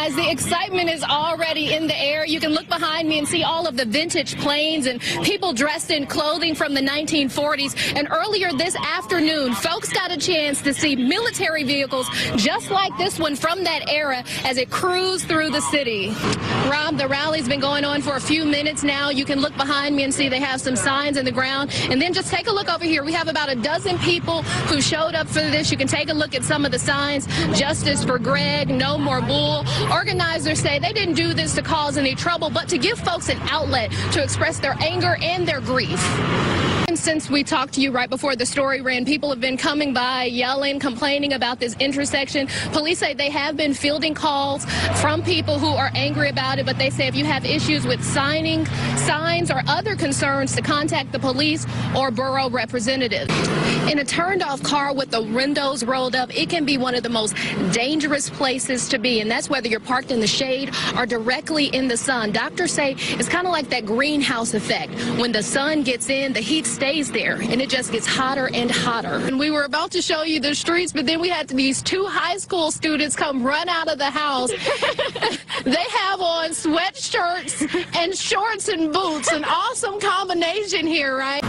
guys, the excitement is already in the air. You can look behind me and see all of the vintage planes and people dressed in clothing from the 1940s. And earlier this afternoon, folks got a chance to see military vehicles just like this one from that era as it cruised through the city. Rob, the rally's been going on for a few minutes now. You can look behind me and see they have some signs in the ground. And then just take a look over here. We have about a dozen people who showed up for this. You can take a look at some of the signs. Justice for Greg, no more bull. Organizers say they didn't do this to cause any trouble, but to give folks an outlet to express their anger and their grief. And since we talked to you right before the story ran, people have been coming by, yelling, complaining about this intersection. Police say they have been fielding calls from people who are angry about it, but they say if you have issues with signs or other concerns, to contact the police or borough representative. In a turned-off car with the windows rolled up, it can be one of the most dangerous places to be, and that's whether you're parked in the shade or directly in the sun. Doctors say it's kind of like that greenhouse effect. When the sun gets in, the heat stays there, and it just gets hotter and hotter. And we were about to show you the streets, but then we had these two high school students come run out of the house. They have on sweatshirts and shorts and boots, an awesome combination here, right?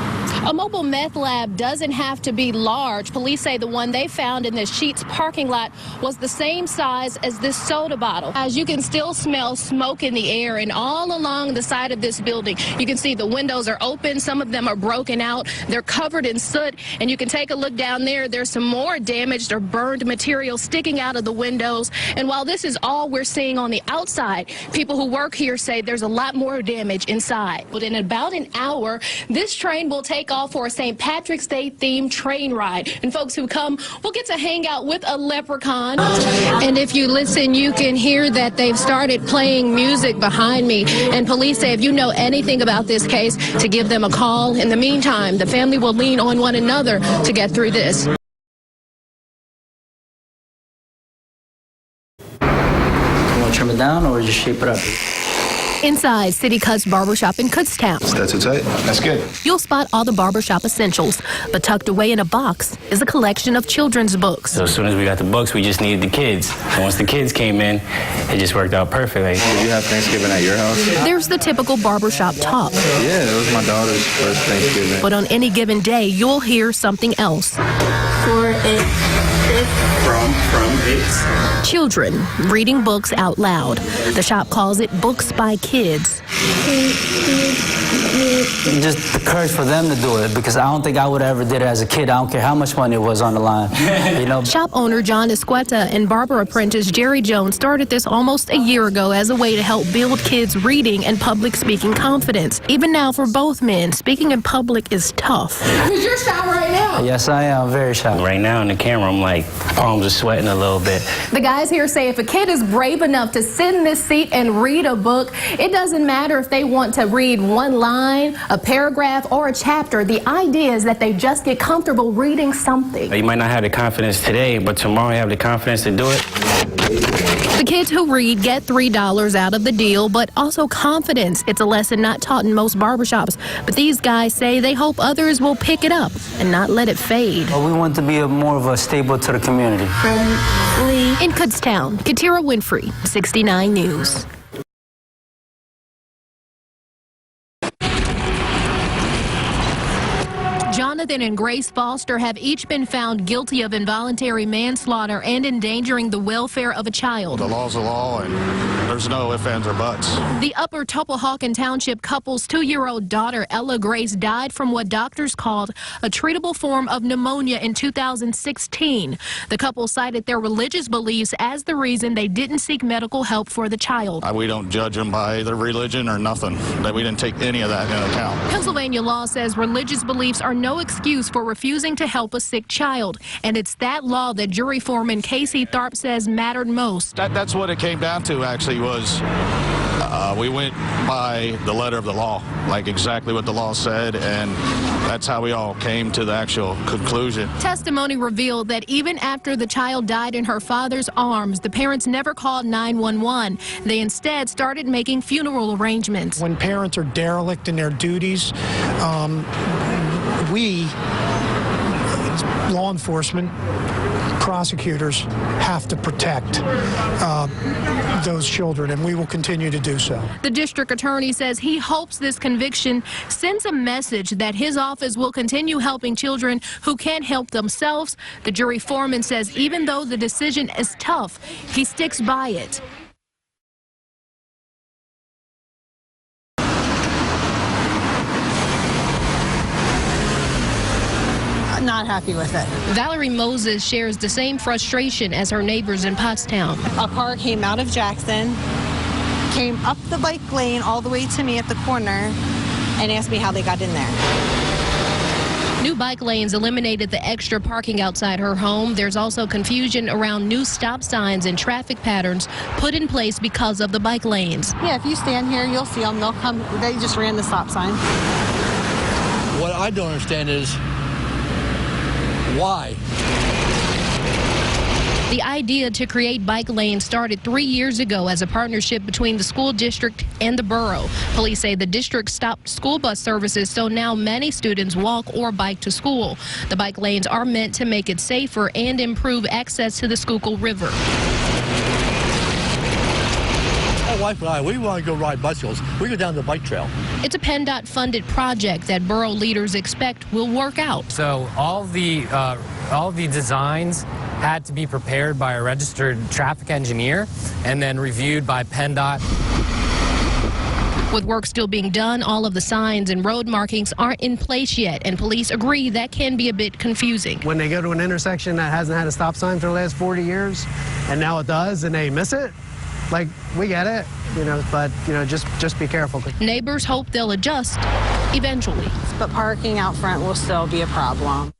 A mobile meth lab doesn't have to be large. Police say the one they found in the Sheetz parking lot was the same size as this soda bottle. As you can still smell smoke in the air, and all along the side of this building, you can see the windows are open. Some of them are broken out. They're covered in soot, and you can take a look down there. There's some more damaged or burned material sticking out of the windows. And while this is all we're seeing on the outside, people who work here say there's a lot more damage inside. But in about an hour, this train will take off for a St. Patrick's Day themed train ride. And folks who come will get to hang out with a leprechaun. And if you listen, you can hear that they've started playing music behind me. And police say if you know anything about this case, to give them a call. In the meantime, the family will lean on one another to get through this. You want to trim it down or just shape it up? Inside City Cuts Barbershop in Kutztown. That's what's right. That's good. You'll spot all the barbershop essentials, but tucked away in a box is a collection of children's books. So as soon as we got the books, we just needed the kids. And once the kids came in, it just worked out perfectly. Did you have Thanksgiving at your house? There's the typical barbershop talk. Yeah, it was my daughter's first Thanksgiving. But on any given day, you'll hear something else. Children reading books out loud. The shop calls it Books by Kids. Just the courage for them to do it, because I don't think I would have ever did it as a kid. I don't care how much money it was on the line. You know. Shop owner John Esqueta and barber apprentice Jerry Jones started this almost a year ago as a way to help build kids' reading and public speaking confidence. Even now, for both men, speaking in public is tough. You're shy right now. Yes, I am very shy. Right now in the camera, I'm like, palms are sweating a little bit. The guys here say if a kid is brave enough to sit in this seat and read a book, it doesn't matter if they want to read one line, a paragraph, or a chapter. The idea is that they just get comfortable reading something. You might not have the confidence today, but tomorrow you have the confidence to do it. The kids who read get $3 out of the deal, but also confidence. It's a lesson not taught in most barbershops. But these guys say they hope others will pick it up and not let it fade. Well, we want to be more of a staple to the community. In Kutztown, Katiera Winfrey, 69 News. Jonathan and Grace Foster have each been found guilty of involuntary manslaughter and endangering the welfare of a child. The law's the law, and there's no ifs, ands, or buts. The Upper Topahawken Township couple's 2-year-old daughter, Ella Grace, died from what doctors called a treatable form of pneumonia in 2016. The couple cited their religious beliefs as the reason they didn't seek medical help for the child. We don't judge them by their religion or nothing. That we didn't take any of that into account. Pennsylvania law says religious beliefs are no excuse for refusing to help a sick child, and it's that law that jury foreman Casey Tharp says mattered most. That's what it came down to, actually, was we went by the letter of the law, like exactly what the law said, and that's how we all came to the actual conclusion. Testimony revealed that even after the child died in her father's arms, the parents never called 911. They instead started making funeral arrangements. When parents are derelict in their duties, we, law enforcement, prosecutors have to protect those children, and we will continue to do so. The district attorney says he hopes this conviction sends a message that his office will continue helping children who can't help themselves. The jury foreman says even though the decision is tough, he sticks by it. Not happy with it. Valerie Moses shares the same frustration as her neighbors in Pottstown. A car came out of Jackson, came up the bike lane all the way to me at the corner, and asked me how they got in there. New bike lanes eliminated the extra parking outside her home. There's also confusion around new stop signs and traffic patterns put in place because of the bike lanes. Yeah, if you stand here, you'll see them. They'll come. They just ran the stop sign. What I don't understand is why? The idea to create bike lanes started 3 years ago as a partnership between the school district and the borough. Police say the district stopped school bus services, so now many students walk or bike to school. The bike lanes are meant to make it safer and improve access to the Schuylkill River. My wife and I, we want to go ride bicycles. We go down the bike trail. It's a PennDOT funded project that borough leaders expect will work out. So all the designs had to be prepared by a registered traffic engineer and then reviewed by PennDOT. With work still being done, all of the signs and road markings aren't in place yet, and police agree that can be a bit confusing. When they go to an intersection that hasn't had a stop sign for the last 40 years, and now it does, and they miss it, like, we get it, but, just be careful. Neighbors hope they'll adjust eventually. But parking out front will still be a problem.